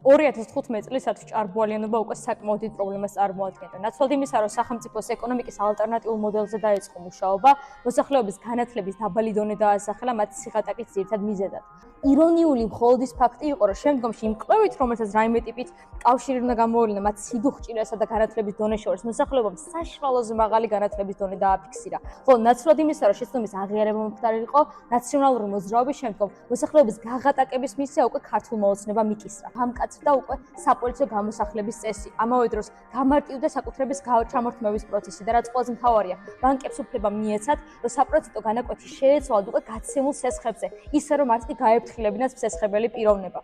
2015 წლისათვის ჭარბუალიანობა უკვე საკმაოდ დიდ პრობლემას წარმოადგენდა. ნაცვლად იმისა, რომ სახელმწიფოს ეკონომიკის ალტერნატიულ მოდელზე დაეწყო მუშაობა, მოსახლეობის განათლების დაბალი დონე დაასახელა მათ სიღატაკის ძირითად მიზეზად. ირონიული მხოლოდ ის ფაქტი იყო, რომ შემდგომში იმ კვლევით, რომელსაც რაიმე ტიპით კავშირი უნდა გამოავლინა მათ სიდუხჭირესა და განათლების დონეს შორის, მოსახლეობამ საშუალოზე მაღალი განათლების დონე დააფიქსირა. ხოლო ნაცვლად იმისა, რომ შეცდომის აღიარება მომხდარიყო ნაციონალური მოძრაობის შემდგომ, მოსახლეობის გაღატაკების მისია უკვე ქართულმა ოცნებამ იკისრა. გამკაცდა უკვე საპოლიციო გამოსახლების წესი. ამავე დროს გამარტივდა საკუთრების ჩამორთმევის პროცესი და რაც ყველაზე მთავარია, ბანკებს უფლება მიეცათ, რომ საპროცენტო განაკვეთი შეეცვალათ უკვე გაცემულ სესხებზე, ისე რომ არც კი გაეფრთხილებინათ სესხებელი პიროვნება.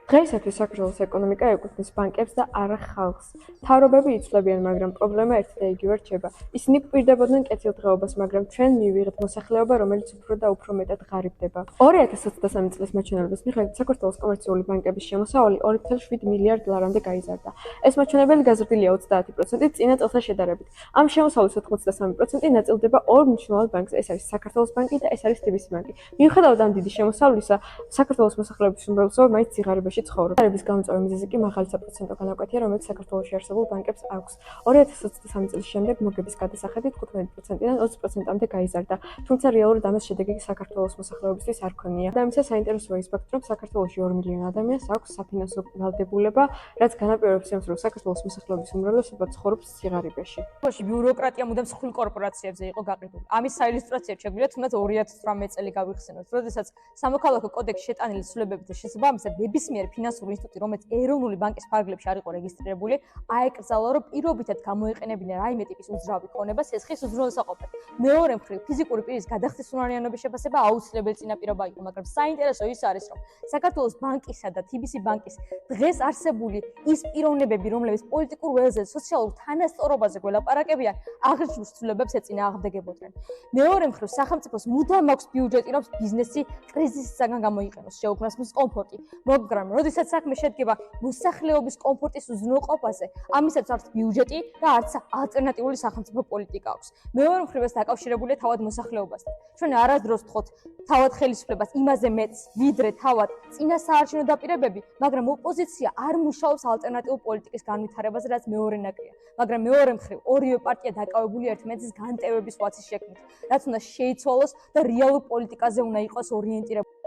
დღეისათვის საქართველოს ეკონომიკა ეკუთვნის ბანკებს და არა ხალხს. მთავრობები იცვლებიან, მაგრამ პრობლემა ერთი და იგივე რჩება. ისინი გვპირდებოდნენ კეთილდღეობას, მაგრამ ჩვენ მივიღეთ მოსახლეობა, რომელიც უფრო და უფრო მეტად ღარიბდება. 2023 წლის მაჩვენებლების მიხედვით საქართველოს კომერციული ბანკების შემოსავალი 2,7 მილიარდ ლარამდე გაიზარდა. ეს მაჩვენებელი გაზრდილია 30% წინა წელთან შედარებით. ამ შემოსავლის 83% ნაწილდება ორ მნიშვნელოვან ბანკზე, ეს არის საქართველოს ბანკი და ეს არის TBC ბანკი. მიუხედავად ამ დიდი შემოსავლისა, საქართველოს მოსახლეობის უმრავლესობა მაინც სიღარიბეში ცხოვრობს. სარების გამომწვევი მიზეზი კი მაღალი საპროცენტო განაკვეთია, რომელიც საქართველოში არსებულ ბანკებს აქვს. 2023 წლის შემდეგ მოგების გადასახედით 15%-დან 20%-მდე გაიზარდა, თუმცა რეალურად ამის შედეგი საქართველოს მოსახლეობისთვის არ ქონია. და ამისა საინტერესოა ის ფაქტი, რომ საქართველოში 2 მილიონი ადამიანს აქვს საფინანსო ვალდებულება, რაც განაპირობებს იმას, რომ საქართველოს მოსახლეობის უმრავლესობა ცხოვრობს სიღარიბეში. ბიუროკრატია მუდამ მსხვილ კორპორაციებზე იყო გაყიდული. ამის საილუსტრაციოდ შეგვიძლია თუნდაც 2018 წელი გავიხსენოთ, როდესაც სამოქალაქო კოდექსში შეტანილი ცვლილებებით და შესაბამისად ნებისმიერი ფინანსური ინსტიტუტი, რომელიც ეროვნული ბანკის ფარგლებში არ იყო რეგისტრირებული, აეკრძალა, რომ პირობითად გამოეყენებინა რაიმე ტიპის უძრავი ქონება სესხის უზრუნველსაყოფად. მეორე მხრივ, ფიზიკური პირის გადახდის უნარიანობის შეფასება აუცილებელი წინაპირობა იყო, მაგრამ საინტერესო ის არის, რომ საქართველოს ბანკისა და TBC ბანკის დღეს არსებული ის პიროვნებები, რომლებიც პოლიტიკურ ველზე, სოციალურ თანასწორობაზე გველაპარაკებიან, აღნიშნულ ცვლილებებს ეწინააღმდეგებოდნენ. მეორე მხრივ, სახელმწიფოს მუდამ აქვს ბიუჯეტი, რომ ბიზნესი კრიზისისაგან გამოიყენოს, შეუქმნას მის კომფორტი. მაგრამ როდესაც საქმე შედგება მოსახლეობის კომფორტის უზრუნველყოფაზე, ამისაც არც ბიუჯეტი და არც ალტერნატიული სახელმწიფო პოლიტიკა აქვს. მეორე მხრივ ეს დაკავშირებულია თავად მოსახლეობასთან. ჩვენ არასდროს ვთხოვთ თავად ხელისუფლებას იმაზე მეტს, ვიდრე თავად წინასაარჩევნო დაპირებები, მაგრამ ოპოზიცია არ მუშაობს ალტერნატიული პოლიტიკის განვითარებაზე, რაც მეორე ნაკლია. მაგრამ მეორე მხრივ ორივე პარტია დაკავებულია ერთმანეთის განტევების ვაცის შექმნით, რაც უნდა შეიცვალოს და რეალურ პოლიტიკაზე უნდა იყოს ორიენტირებული.